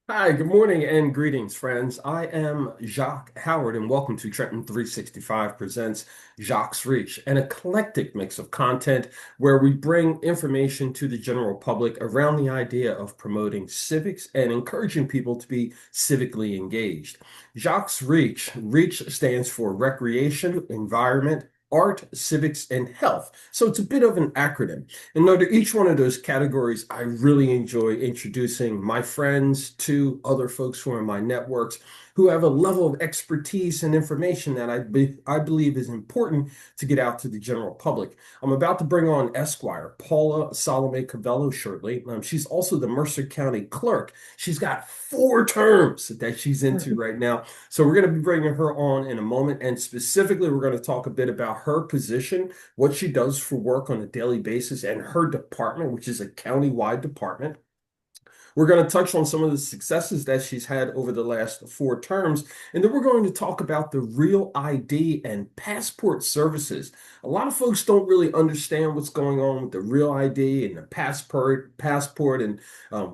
Hi, good morning and greetings, friends. I am Jacque Howard, and welcome to Trenton 365 presents Jacque's Reach, an eclectic mix of content where we bring information to the general public around the idea of promoting civics and encouraging people to be civically engaged. Jacque's Reach, Reach stands for Recreation, Environment, Art, Civics, and Health. So it's a bit of an acronym. And under each one of those categories, I really enjoy introducing my friends to other folks who are in my networks who have a level of expertise and information that I believe is important to get out to the general public. I'm about to bring on Esquire, Paula Sollami Covello shortly. She's also the Mercer County Clerk. She's got 4 terms that she's into right now. So we're going to be bringing her on in a moment. And specifically, we're going to talk a bit about her position, what she does for work on a daily basis, and her department, which is a county-wide department. We're going to touch on some of the successes that she's had over the last 4 terms, and then we're going to talk about the Real ID and passport services. A lot of folks don't really understand what's going on with the Real ID and the passport, and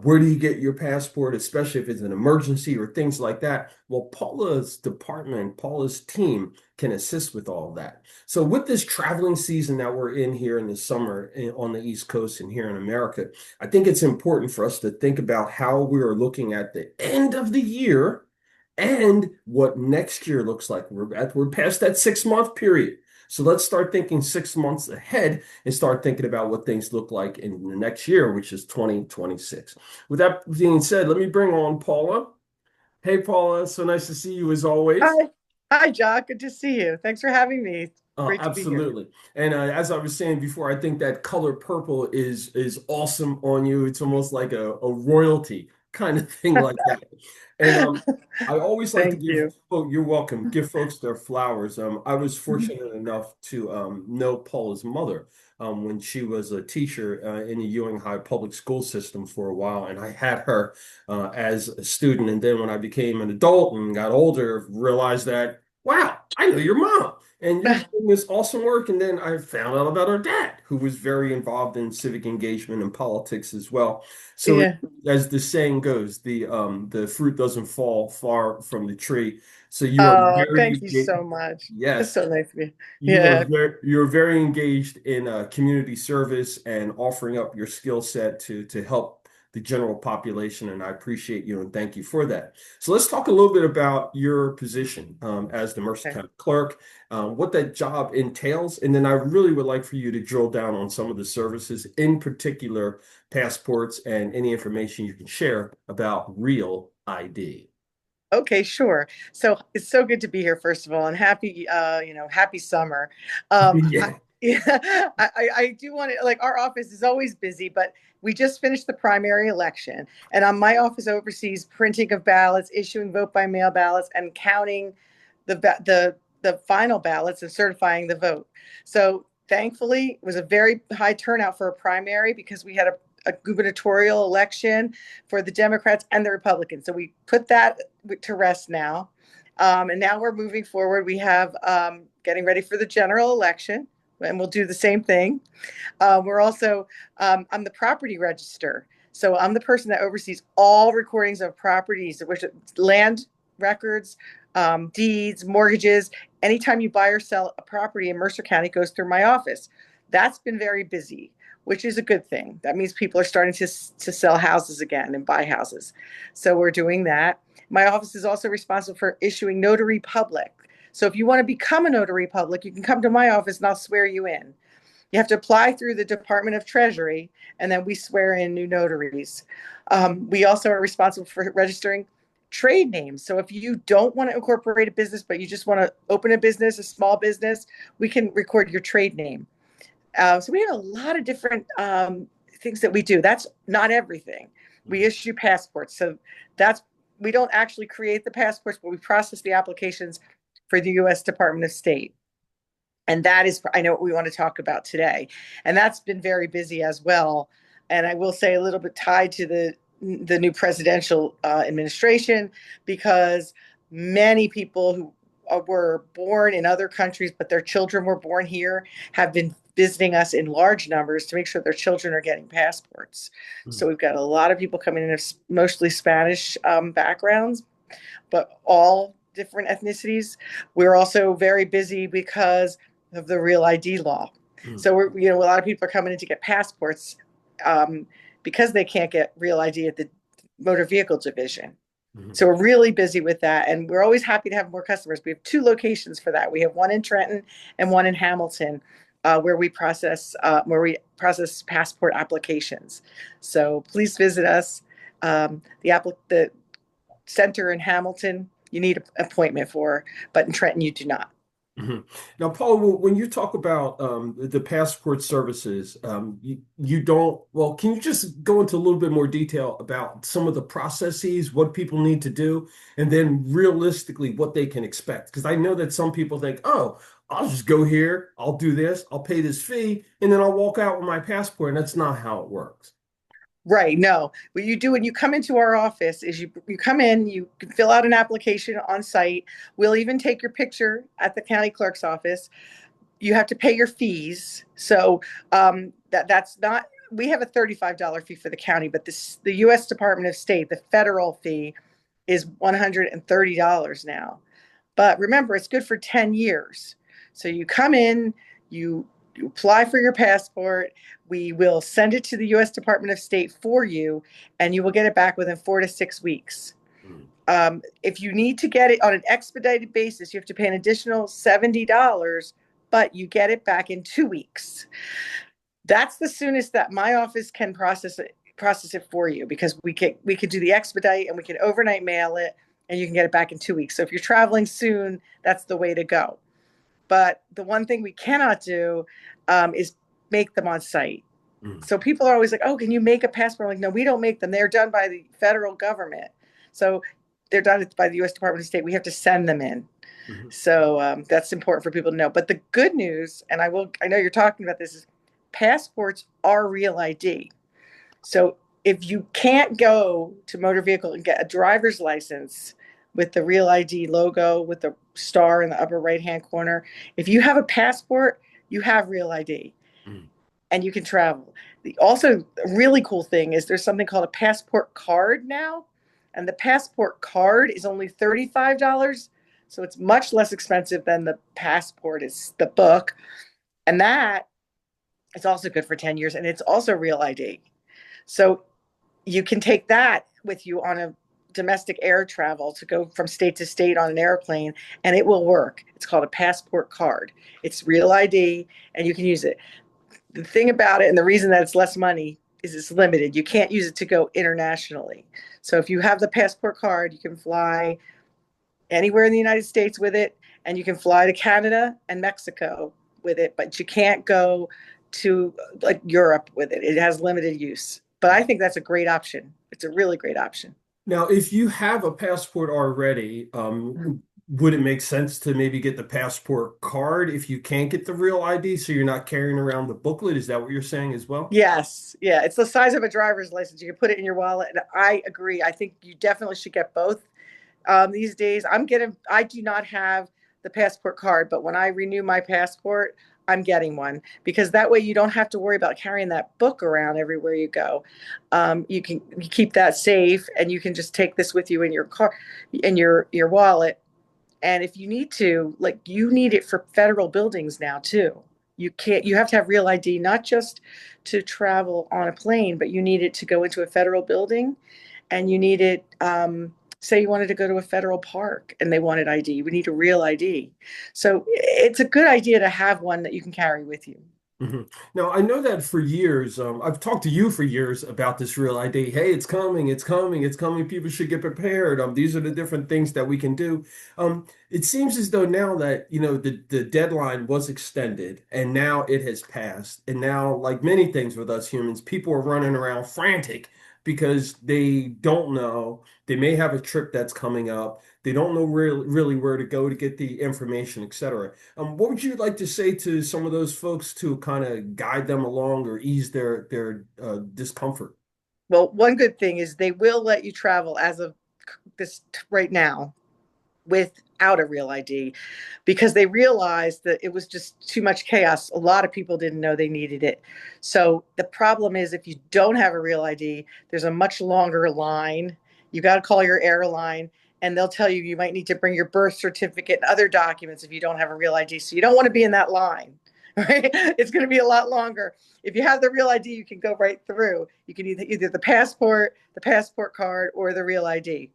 where do you get your passport, especially if it's an emergency or things like that. Well, Paula's department, Paula's team can assist with all of that. So, with this traveling season that we're in here in the summer on the East Coast and here in America, I think it's important for us to think about how we are looking at the end of the year and what next year looks like. We're past that 6 month period. So let's start thinking 6 months ahead and start thinking about what things look like in the next year, which is 2026. With that being said, let me bring on Paula. Hey, Paula, so nice to see you as always. Hi. Hi, Jock. Good to see you. Thanks for having me. Great to be here. Absolutely. And as I was saying before, I think that color purple is awesome on you. It's almost like a royalty kind of thing like that. And I always like to Thank give you. you're welcome, give folks their flowers. I was fortunate enough to know Paula's mother when she was a teacher in the Ewing High public school system for a while, and I had her as a student. And then when I became an adult and got older, realized that, wow, I know your mom. And you're doing this awesome work. And then I found out about our dad, who was very involved in civic engagement and politics as well. So Yeah. as the saying goes, the fruit doesn't fall far from the tree. So you are Oh, thank very you so much. It's yes, so nice to be. Yeah. you're very engaged in community service and offering up your skill set to help the general population, and I appreciate you and thank you for that. So let's talk a little bit about your position as the Mercer Okay. County Clerk, what that job entails, and then I really would like for you to drill down on some of the services, in particular passports and any information you can share about Real ID. Okay, sure. So it's so good to be here, first of all, and happy summer. I, Yeah. yeah, I do want to, like, our office is always busy, but we just finished the primary election, and my office oversees printing of ballots, issuing vote by mail ballots, and counting the final ballots and certifying the vote. So thankfully, it was a very high turnout for a primary because we had a gubernatorial election for the Democrats and the Republicans. So we put that to rest now. And now we're moving forward. We have getting ready for the general election, and we'll do the same thing. I'm the property register. So I'm the person that oversees all recordings of properties, which land records, deeds, mortgages. Anytime you buy or sell a property in Mercer County, it goes through my office. That's been very busy, which is a good thing. That means people are starting to sell houses again and buy houses. So we're doing that. My office is also responsible for issuing notary public. So if you want to become a notary public, you can come to my office and I'll swear you in. You have to apply through the Department of Treasury, and then we swear in new notaries. We also are responsible for registering trade names. So if you don't want to incorporate a business, but you just want to open a business, a small business, we can record your trade name. So we have a lot of different things that we do. That's not everything. We issue passports. So that's we don't actually create the passports, but we process the applications for the U.S. Department of State. And that is, I know what we want to talk about today. And that's been very busy as well. And I will say a little bit tied to the new presidential administration, because many people who were born in other countries, but their children were born here, have been visiting us in large numbers to make sure their children are getting passports. So we've got a lot of people coming in of mostly Spanish backgrounds, but all different ethnicities. We're also very busy because of the Real ID law. Mm. So a lot of people are coming in to get passports um, because they can't get Real ID at the motor vehicle division. Mhm. So we're really busy with that, and we're always happy to have more customers. We have two locations for that. We have one in Trenton and one in Hamilton, where we process passport applications. So please visit us. The center in Hamilton, you need an appointment for, but in Trenton, you do not. Mhm. Now, Paul, when you talk about the passport services, you don't, well, can you just go into a little bit more detail about some of the processes, what people need to do, and then realistically what they can expect? Because I know that some people think, oh, I'll just go here, I'll do this, I'll pay this fee, and then I'll walk out with my passport. And that's not how it works. Right. No. What you do when you come into our office is you come in, you can fill out an application on site. We'll even take your picture at the county clerk's office. You have to pay your fees. So that's not. We have a $35 fee for the county, but the U.S. Department of State, the federal fee, is $130 now. But remember, it's good for 10 years. So you come in, you apply for your passport. We will send it to the U.S. Department of State for you, and you will get it back within 4 to 6 weeks. Mm. If you need to get it on an expedited basis, you have to pay an additional $70, but you get it back in 2 weeks. That's the soonest that my office can process it for you, because we could do the expedite and we can overnight mail it, and you can get it back in 2 weeks. So if you're traveling soon, that's the way to go. But the one thing we cannot do is make them on site. Mm. So people are always like, "Oh, can you make a passport?" I'm like, no, we don't make them. They're done by the federal government. So they're done by the U.S. Department of State. We have to send them in. Mhm. So that's important for people to know. But the good news, and I know you're talking about this, is passports are real ID. So if you can't go to motor vehicle and get a driver's license with the Real ID logo with the star in the upper right hand corner, if you have a passport, you have Real ID Mm. and you can travel. Also, a really cool thing is there's something called a passport card now, and the passport card is only $35. So it's much less expensive than the passport is the book. And that is also good for 10 years, and it's also Real ID. So you can take that with you on a domestic air travel to go from state to state on an airplane, and it will work. It's called a passport card. It's Real ID, and you can use it. The thing about it, and the reason that it's less money, is it's limited. You can't use it to go internationally. So if you have the passport card, you can fly anywhere in the United States with it, and you can fly to Canada and Mexico with it, but you can't go to like Europe with it. It has limited use. But I think that's a great option. It's a really great option. Now, if you have a passport already, would it make sense to maybe get the passport card if you can't get the real ID so you're not carrying around the booklet? Is that what you're saying as well? Yes, yeah, it's the size of a driver's license. You can put it in your wallet, and I agree. I think you definitely should get both. These days, I do not have the passport card, but when I renew my passport, I'm getting one, because that way you don't have to worry about carrying that book around everywhere you go. You keep that safe, and you can just take this with you in your car, in your wallet. And if you need to, like, you need it for federal buildings now too. You have to have Real ID, not just to travel on a plane, but you need it to go into a federal building, and you need it, say you wanted to go to a federal park and they wanted ID, we need a Real ID. So it's a good idea to have one that you can carry with you. Mhm. Now, I know that for years, I've talked to you for years about this real ID. Hey, it's coming, it's coming, it's coming. People should get prepared. These are the different things that we can do. It seems as though now that, the deadline was extended and now it has passed. And now, like many things with us humans, people are running around frantic because they don't know. They may have a trip that's coming up. They don't know really where to go to get the information, etc. What would you like to say to some of those folks to kind of guide them along or ease their discomfort? Well, one good thing is they will let you travel as of this right now with without a real ID because they realized that it was just too much chaos. A lot of people didn't know they needed it. So the problem is if you don't have a real ID, there's a much longer line. You got to call your airline and they'll tell you you might need to bring your birth certificate and other documents if you don't have a real ID. So you don't want to be in that line, right? It's going to be a lot longer. If you have the real ID, you can go right through. You can either the passport card, or the real ID.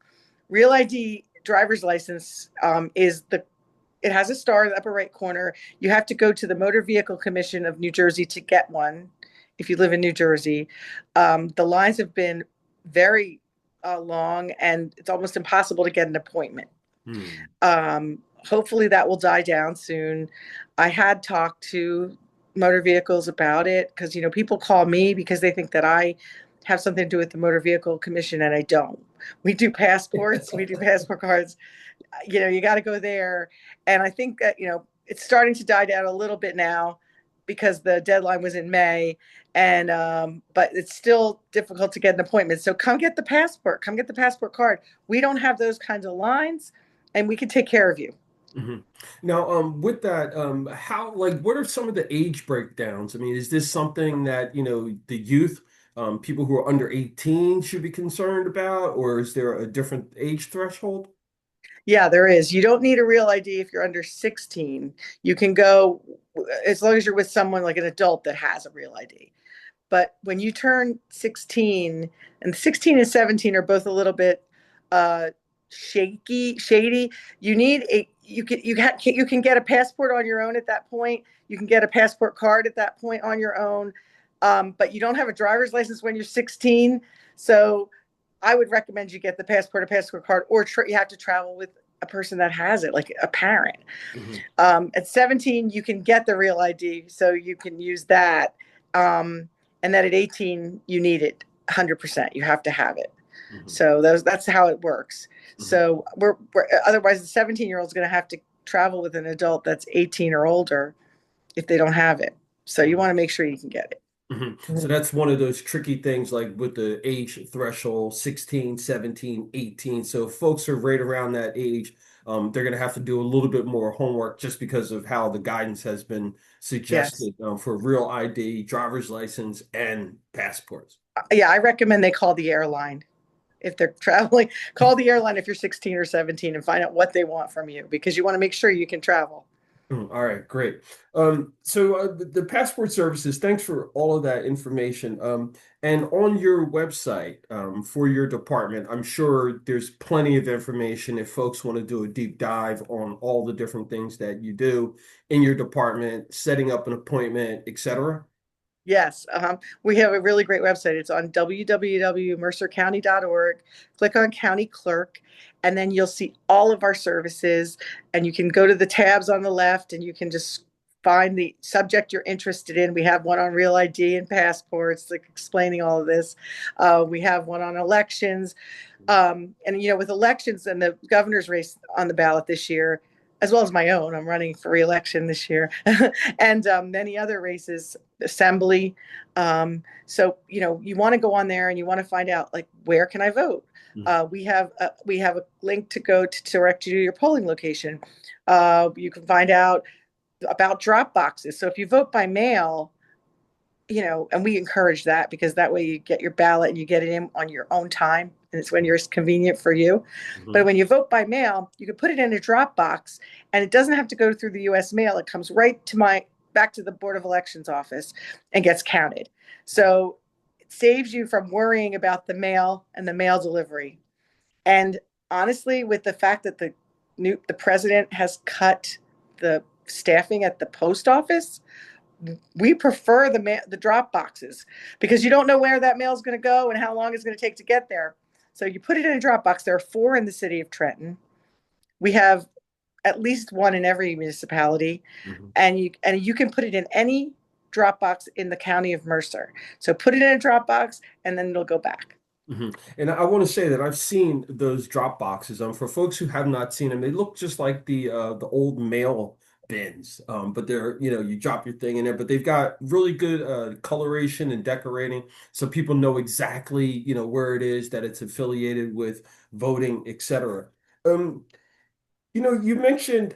Real ID driver's license is the it has a star in the upper right corner. You have to go to the Motor Vehicle Commission of New Jersey to get one if you live in New Jersey. The lines have been very long, and it's almost impossible to get an appointment. Hmm. Hopefully, that will die down soon. I had talked to motor vehicles about it because people call me because they think that I have something to do with the Motor Vehicle Commission, and I don't. We do passports, we do passport cards. You got to go there. And I think that, it's starting to die down a little bit now because the deadline was in May. And, but it's still difficult to get an appointment. So come get the passport, come get the passport card. We don't have those kinds of lines and we can take care of you. Mhm. Now, with that, how, like, what are some of the age breakdowns? I mean, is this something that, the youth, people who are under 18 should be concerned about, or is there a different age threshold? Yeah, there is. You don't need a real ID if you're under 16. You can go as long as you're with someone like an adult that has a real ID. But when you turn 16, and 16 and 17 are both a little bit uh, shady. You can get a passport on your own at that point. You can get a passport card at that point on your own. But you don't have a driver's license when you're 16. So I would recommend you get the passport, a passport card, or you have to travel with a person that has it, like a parent. Hmm. At 17, you can get the real ID, so you can use that. And then at 18, you need it 100%. You have to have it. Hmm. So that's how it works. Hmm. So we're otherwise the 17-year-old is going to have to travel with an adult that's 18 or older if they don't have it. So you want to make sure you can get it. So that's one of those tricky things, like with the age threshold, 16, 17, 18. So if folks are right around that age, they're going to have to do a little bit more homework just because of how the guidance has been Yes. suggested, for real ID, driver's license, and passports. Yeah, I recommend they call the airline if they're traveling. Call the airline if you're 16 or 17 and find out what they want from you because you want to make sure you can travel. All right, great. So the passport services, thanks for all of that information. And on your website, for your department, I'm sure there's plenty of information if folks want to do a deep dive on all the different things that you do in your department, setting up an appointment, etc. Yes, we have a really great website. It's on www.mercercounty.org. Click on County Clerk, and then you'll see all of our services. And you can go to the tabs on the left, and you can just find the subject you're interested in. We have one on real ID and passports, like explaining all of this. We have one on elections, and with elections and the governor's race on the ballot this year, as well as my own, I'm running for reelection this year, and many other races, assembly. So you want to go on there and you want to find out like where can I vote. We have a link to go to direct you to your polling location. You can find out about drop boxes. So if you vote by mail, and we encourage that because that way you get your ballot and you get it in on your own time and it's when you're convenient for you. But Mhm. when you vote by mail, you can put it in a drop box and it doesn't have to go through the US mail. It comes right to back to the Board of Elections office and gets counted. So it saves you from worrying about the mail and the mail delivery. And honestly, with the fact that the president has cut the staffing at the post office, we prefer the drop boxes because you don't know where that mail is going to go and how long it's going to take to get there. So you put it in a drop box. There are 4 in the city of Trenton. We have at least 1 in every municipality, Mhm. and you can put it in any drop box in the county of Mercer. So put it in a drop box, and then it'll go back. And I want to say that I've seen those drop boxes. For folks who have not seen them, they look just like the old mail bins. But they're, you drop your thing in there, but they've got really good coloration and decorating, so people know exactly, where it is that it's affiliated with voting, etc. Um, You mentioned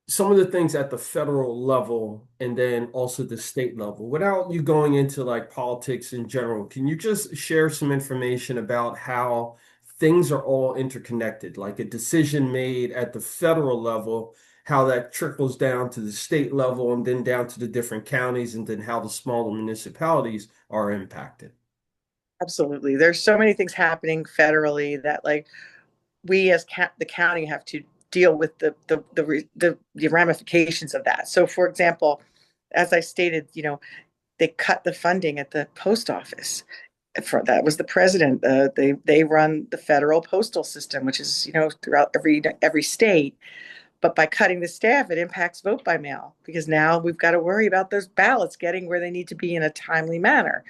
some of the things at the federal level and then also the state level. Without you going into like politics in general, can you just share some information about how things are all interconnected, like a decision made at the federal level, how that trickles down to the state level and then down to the different counties, and then how the smaller municipalities are impacted? Absolutely. There's so many things happening federally that like we as the county have to deal with the ramifications of that. So for example, as I stated, they cut the funding at the post office. That was the president. They run the federal postal system, which is throughout every state. But by cutting the staff, it impacts vote by mail because now we've got to worry about those ballots getting where they need to be in a timely manner.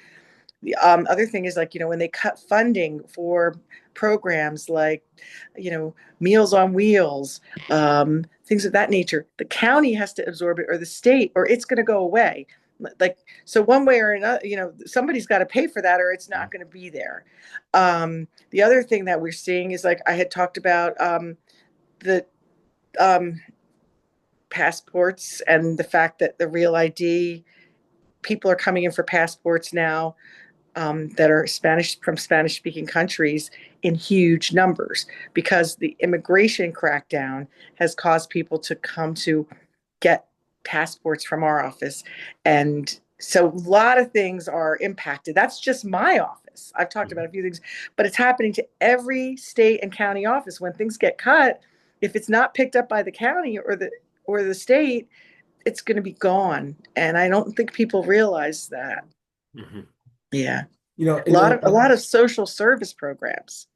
The other thing is like, when they cut funding for programs like, Meals on Wheels, things of that nature, the county has to absorb it or the state, or it's going to go away. Like, so one way or another, somebody's got to pay for that or it's not going to be there. The other thing that we're seeing is like I had talked about the um, passports and the fact that the Real ID people are coming in for passports now that are Spanish speaking countries in huge numbers because the immigration crackdown has caused people to come to get passports from our office. And so a lot of things are impacted. That's just my office. I've talked about a few things, but it's happening to every state and county office. When things get cut, if it's not picked up by the county or the state, it's going to be gone. And I don't think people realize that. Mhm. Yeah. And then A lot of social service programs,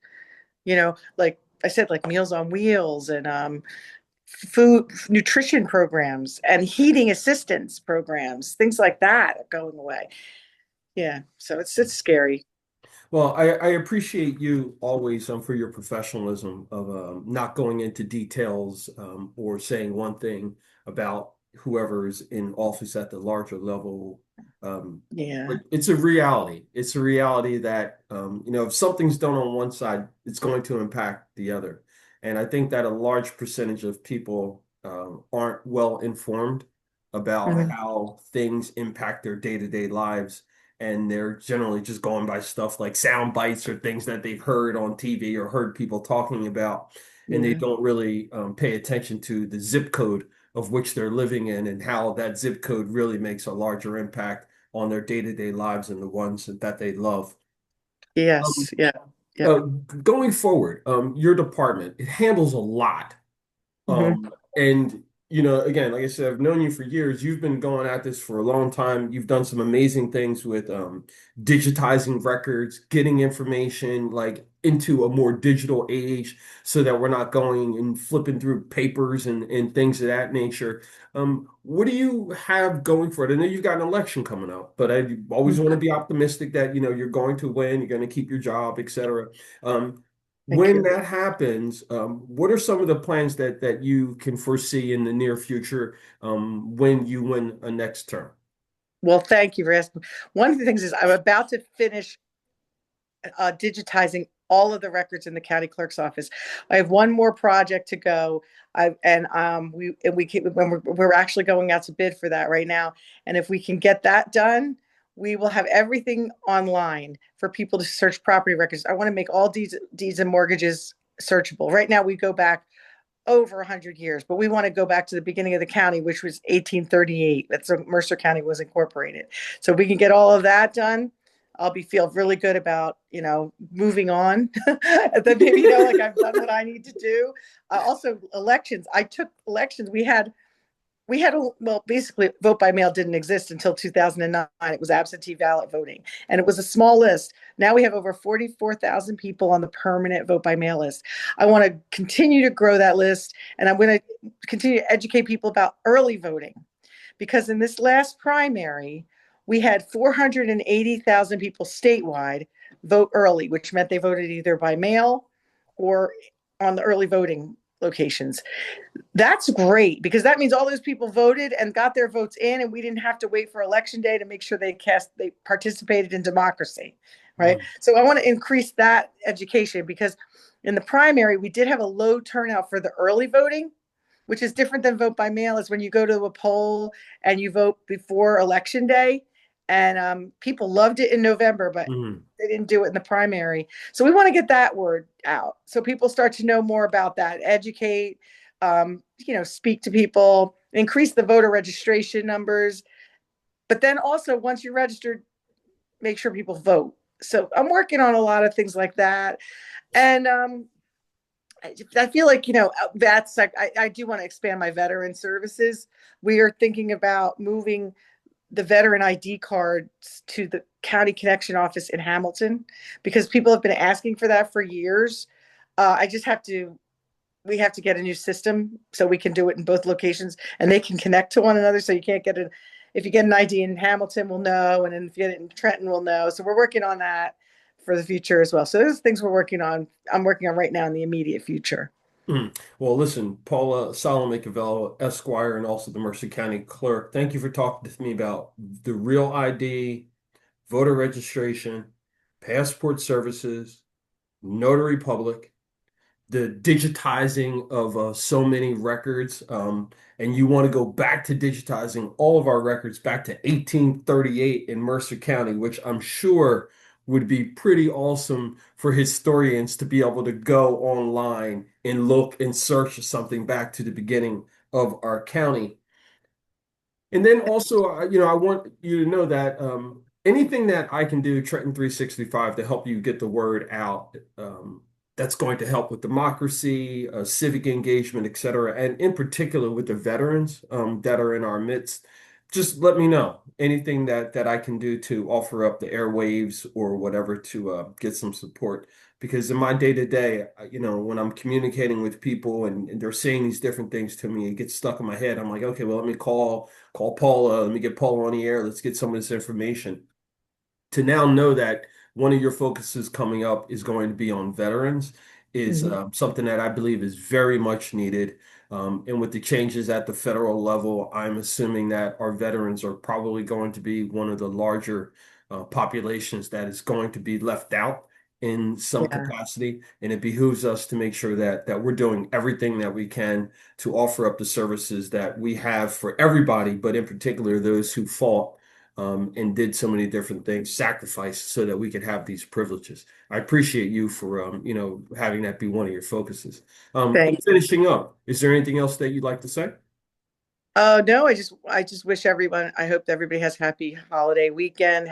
like I said, like Meals on Wheels and food nutrition programs and heating assistance programs, things like that are going away. Yeah. So it's scary. Well, I appreciate you always for your professionalism of not going into details or saying one thing about whoever's in office at the larger level. But Yeah. it's a reality. It's a reality that if something's done on one side, it's going to impact the other. And I think that a large percentage of people aren't well informed about Mhm. how things impact their day-to-day lives, and they're generally just going by stuff like sound bites or things that they've heard on TV or heard people talking about, and they Yeah. don't really pay attention to the zip code of which they're living in and how that zip code really makes a larger impact on their day-to-day lives and the ones that they love. Um, Yes. Yeah. uh, Yep. Going forward, your department, it handles a lot. Hmm. And again, like I said, I've known you for years. You've been going at this for a long time. You've done some amazing things with digitizing records, getting information like into a more digital age so that we're not going and flipping through papers and things of that nature. What do you have going for it? I know you've got an election coming up, but I always want to be optimistic that you're going to win, you're going to keep your job, etc. Um, Thank when you. that happens, what are some of the plans that you can foresee in the near future when you win a next term? Well, thank you for asking. One of the things is I'm about to finish digitizing all of the records in the county clerk's office. I have one more project to go. We're actually going out to bid for that right now. And if we can get that done, we will have everything online for people to search property records. I want to make all deeds and mortgages searchable. Right now, we go back over 100 years, but we want to go back to the beginning of the county, which was 1838. That's when Mercer County was incorporated. So if we can get all of that done, I'll be feel really good about moving on. Then maybe like I've done what I need to do. Also elections. I took elections. Well, basically vote by mail didn't exist until 2009. It was absentee ballot voting, and it was a small list. Now we have over 44,000 people on the permanent vote by mail list. I want to continue to grow that list, and I'm going to continue to educate people about early voting, because in this last primary we had 480,000 people statewide vote early, which meant they voted either by mail or on the early voting locations. That's great because that means all those people voted and got their votes in, and we didn't have to wait for election day to make sure they participated in democracy. right? So I want to increase that education because in the primary, we did have a low turnout for the early voting, which is different than vote by mail. Is when you go to a poll and you vote before election day. And people loved it in November, but Mm. they didn't do it in the primary. So we want to get that word out so people start to know more about that, educate, speak to people, increase the voter registration numbers. But then also, once you're registered, make sure people vote. So I'm working on a lot of things like that. And I feel like, that's like, I do want to expand my veteran services. We are thinking about moving the veteran ID cards to the county connection office in Hamilton because people have been asking for that for years. I just have to, we have to get a new system so we can do it in both locations and they can connect to one another. So you can't get it. If you get an ID in Hamilton, we'll know. And then if you get it in Trenton, we'll know. So we're working on that for the future as well. So those things we're working on. I'm working on right now in the immediate future. Mm. Well, listen, Paula Sollami Covello, Esquire, and also the Mercer County Clerk, thank you for talking to me about the Real ID, voter registration, passport services, notary public, the digitizing of so many records. And you want to go back to digitizing all of our records back to 1838 in Mercer County, which I'm sure would be pretty awesome for historians to be able to go online and look and search something back to the beginning of our county. And then also, I want you to know that anything that I can do, Trenton 365, to help you get the word out, that's going to help with democracy, civic engagement, et cetera, and in particular with the veterans that are in our midst. Just let me know anything that I can do to offer up the airwaves or whatever to get some support. Because in my day to day, when I'm communicating with people and they're saying these different things to me, it gets stuck in my head. I'm like, okay, well, let me call Paula. Let me get Paula on the air. Let's get some of this information. To now know that one of your focuses coming up is going to be on veterans is Mhm. something that I believe is very much needed. And with the changes at the federal level, I'm assuming that our veterans are probably going to be one of the larger populations that is going to be left out in some Yeah. capacity. And it behooves us to make sure that we're doing everything that we can to offer up the services that we have for everybody, but in particular those who fought and did so many different things, sacrificed so that we could have these privileges. I appreciate you for having that be one of your focuses. In Thank you. finishing up, is there anything else that you'd like to say? Oh no, I just wish everyone. I hope that everybody has a happy holiday weekend.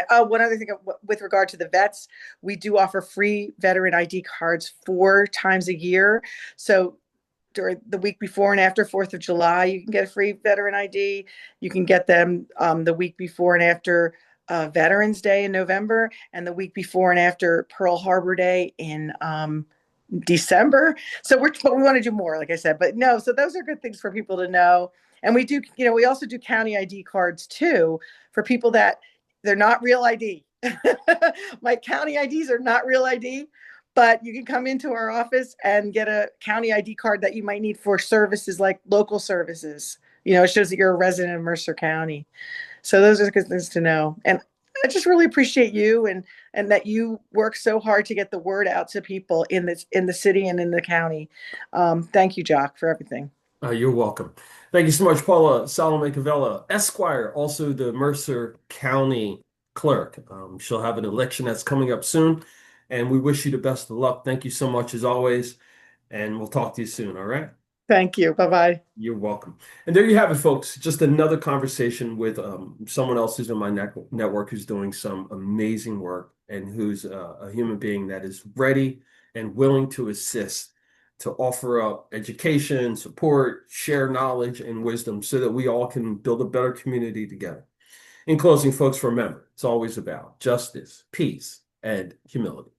One other thing with regard to the vets, we do offer free veteran ID cards 4 times a year. So during the week before and after 4th of July, you can get a free veteran ID. You can get them the week before and after Veterans Day in November, and the week before and after Pearl Harbor Day in December. So but we want to do more, like I said. But no, so those are good things for people to know. And we do, we also do county ID cards too for people that they're not real ID. My county IDs are not real ID, but you can come into our office and get a county ID card that you might need for services like local services. It shows that you're a resident of Mercer County. So those are good things to know. And I just really appreciate you and that you work so hard to get the word out to people in the city and in the county. Thank you, Jacque, for everything. You're welcome. Thank you so much, Paula Sollami Covello, Esquire, also the Mercer County Clerk. She'll have an election that's coming up soon, and we wish you the best of luck. Thank you so much as always, and we'll talk to you soon, all right? Thank you. Bye bye. You're welcome. And there you have it, folks. Just another conversation with someone else who's in my network who's doing some amazing work and who's a human being that is ready and willing to assist, to offer up education, support, share knowledge and wisdom so that we all can build a better community together. In closing, folks, remember, it's always about justice, peace, and humility.